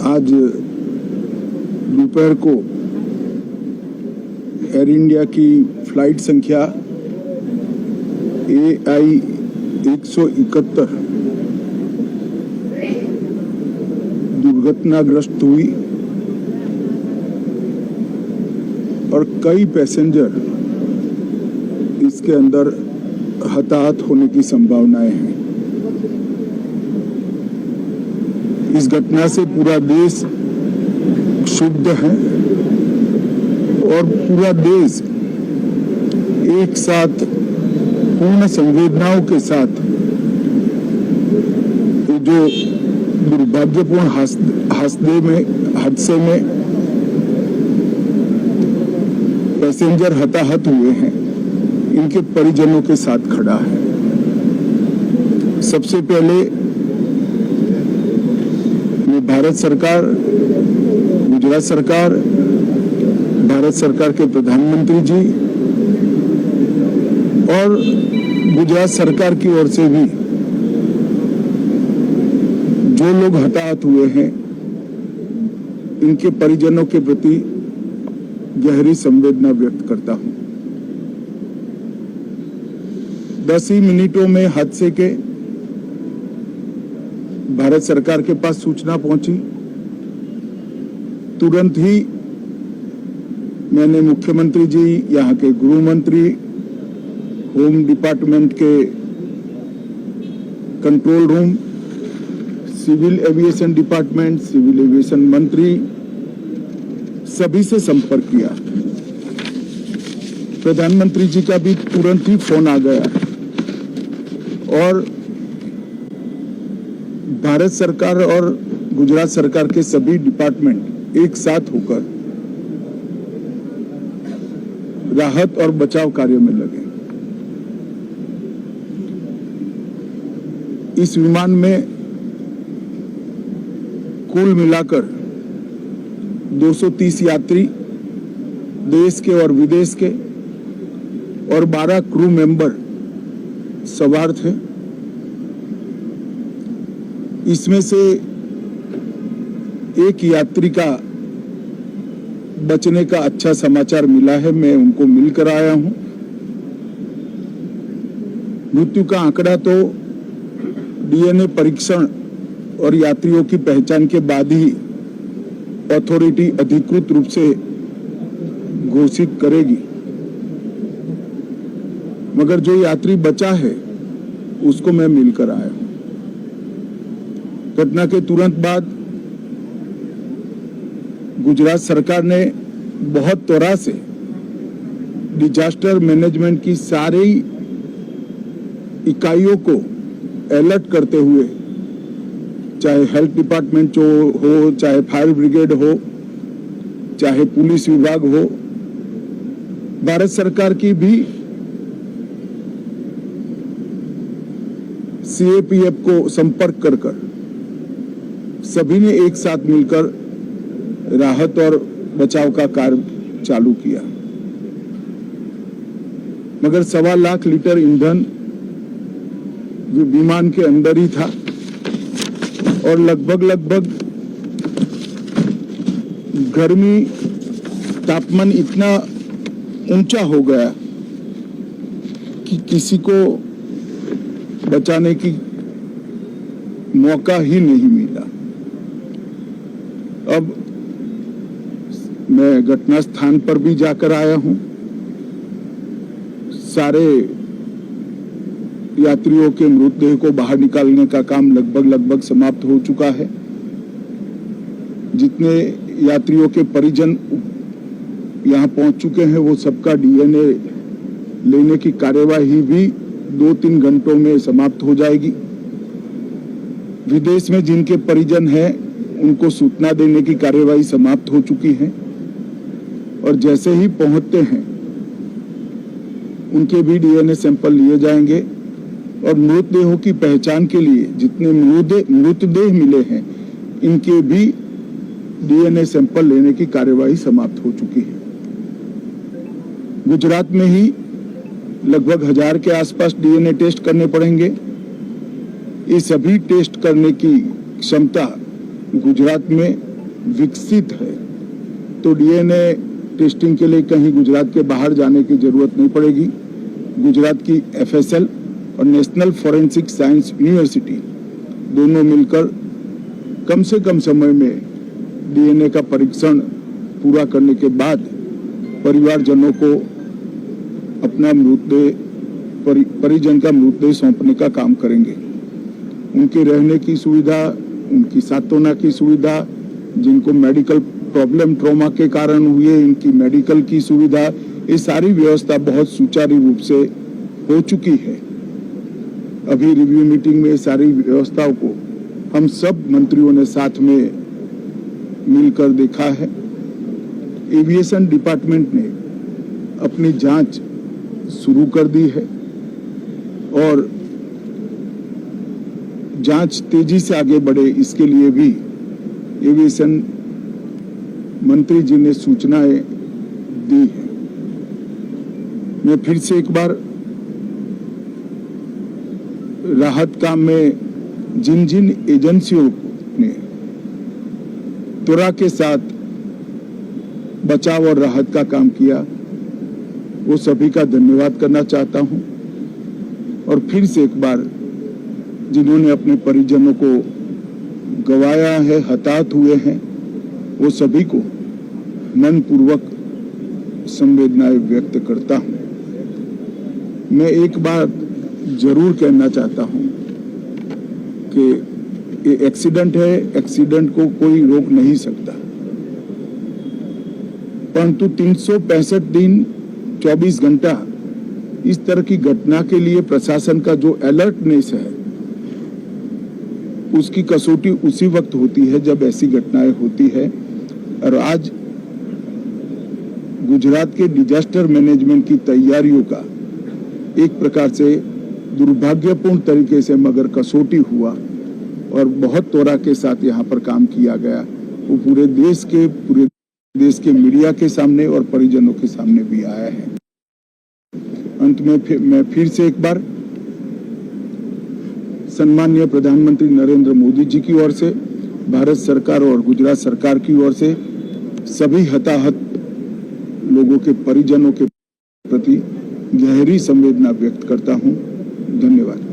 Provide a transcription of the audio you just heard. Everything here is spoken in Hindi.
आज दोपहर को एयर इंडिया की फ्लाइट संख्या AI 171 दुर्घटनाग्रस्त हुई और कई पैसेंजर इसके अंदर हताहत होने की संभावनाएं हैं। इस घटना से पूरा देश क्षुब्ध है और पूरा देश एक साथ पूर्ण संवेदनाओं के साथ जो दुर्भाग्यपूर्ण हादसे में पैसेंजर हताहत हुए हैं, इनके परिजनों के साथ खड़ा है। सबसे पहले मैं भारत सरकार, गुजरात सरकार, भारत सरकार के प्रधानमंत्री जी और गुजरात सरकार की ओर से भी जो लोग हताहत हुए हैं, इनके परिजनों के प्रति गहरी संवेदना व्यक्त करता हूं। 10 ही मिनटों में हादसे के भारत सरकार के पास सूचना पहुंची। तुरंत ही मैंने मुख्यमंत्री जी, यहाँ के गृह मंत्री, होम डिपार्टमेंट के control room, civil aviation department, civil aviation मंत्री, सभी से संपर्क किया। प्रधानमंत्री जी का भी तुरंत ही फोन आ गया और भारत सरकार और गुजरात सरकार के सभी डिपार्टमेंट एक साथ होकर राहत और बचाव कार्य में लगे। इस विमान में कुल मिलाकर 230 यात्री देश के और विदेश के और 12 क्रू मेंबर सवार थे। इसमें से एक यात्री का बचने का अच्छा समाचार मिला है, मैं उनको मिलकर आया हूं। मृत्यु का आंकड़ा तो DNA परीक्षण और यात्रियों की पहचान के बाद ही अथॉरिटी अधिकृत रूप से घोषित करेगी, मगर जो यात्री बचा है उसको मैं मिलकर आया हूं। घटना के तुरंत बाद गुजरात सरकार ने बहुत त्वरा से डिजास्टर मैनेजमेंट की सारी इकाइयों को अलर्ट करते हुए, चाहे हेल्थ डिपार्टमेंट हो, चाहे फायर ब्रिगेड हो, चाहे पुलिस विभाग हो, भारत सरकार की भी CAPF को संपर्क कर सभी ने एक साथ मिलकर राहत और बचाव का कार्य चालू किया। मगर 1.25 लाख लीटर ईंधन विमान के अंदर ही था और लगभग गर्मी, तापमान इतना ऊंचा हो गया कि किसी को बचाने की मौका ही नहीं मिला। अब मैं घटना स्थान पर भी जाकर आया हूं। सारे यात्रियों के मृतदेह को बाहर निकालने का काम लगभग समाप्त हो चुका है। जितने यात्रियों के परिजन यहां पहुंच चुके हैं, वो सबका DNA लेने की कार्यवाही भी 2-3 घंटों में समाप्त हो जाएगी। विदेश में जिनके परिजन हैं, उनको सूचना देने की कार्यवाही समाप्त हो चुकी है और जैसे ही पहुंचते हैं उनके भी DNA सैंपल लिए जाएंगे और मृतदेहों की पहचान के लिए जितने मृतदेह मिले हैं, इनके भी DNA सैंपल लेने की कार्यवाही समाप्त हो चुकी है। गुजरात में ही लगभग 1000 के आसपास DNA टेस्ट करने पड़ेंगे। ये सभी टेस्ट करने की क्षमता गुजरात में विकसित है तो डीएनए टेस्टिंग के लिए कहीं गुजरात के बाहर जाने की जरूरत नहीं पड़ेगी। गुजरात की एफएसएल और नेशनल फॉरेंसिक साइंस यूनिवर्सिटी दोनों मिलकर कम से कम समय में डीएनए का परीक्षण पूरा करने के बाद परिवारजनों को अपना मृतदेह परिजन का मृतदेह सौंपने का काम करेंगे। उनके रहने की सुविधा, उनकी सांत्वना की सुविधा, जिनको मेडिकल प्रॉब्लम ट्रॉमा के कारण हुए इनकी मेडिकल की सुविधा, ये सारी व्यवस्था बहुत सुचारू रूप से हो चुकी है। अभी रिव्यू मीटिंग में सारी व्यवस्थाओं को हम सब मंत्रियों ने साथ में मिलकर देखा है। एविएशन डिपार्टमेंट ने अपनी जांच शुरू कर दी है और जांच तेजी से आगे बढ़े इसके लिए भी एविएशन मंत्री जी ने सूचनाएं दी है। मैं फिर से एक बार राहत काम में जिन जिन एजेंसियों ने त्वरा के साथ बचाव और राहत का काम किया वो सभी का धन्यवाद करना चाहता हूं और फिर से एक बार जिन्होंने अपने परिजनों को गंवाया है, हताहत हुए हैं, वो सभी को मनपूर्वक संवेदनाएं व्यक्त करता हूं। मैं एक बात जरूर कहना चाहता हूं कि ये एक्सीडेंट है, एक्सीडेंट को कोई रोक नहीं सकता, परंतु 365 दिन 24 घंटा इस तरह की घटना के लिए प्रशासन का जो अलर्टनेस है उसकी कसौटी उसी वक्त होती है जब ऐसी घटनाएं होती है। और आज गुजरात के डिजास्टर मैनेजमेंट की तैयारियों का एक प्रकार से दुर्भाग्यपूर्ण तरीके से मगर कसौटी हुआ और बहुत त्वरा के साथ यहाँ पर काम किया गया, वो पूरे देश के मीडिया के सामने और परिजनों के सामने भी आया है। अंत में मैं फिर से एक बार सम्माननीय प्रधानमंत्री नरेंद्र मोदी जी की ओर से, भारत सरकार और गुजरात सरकार की ओर से सभी हताहत लोगों के परिजनों के प्रति गहरी संवेदना व्यक्त करता हूं। धन्यवाद।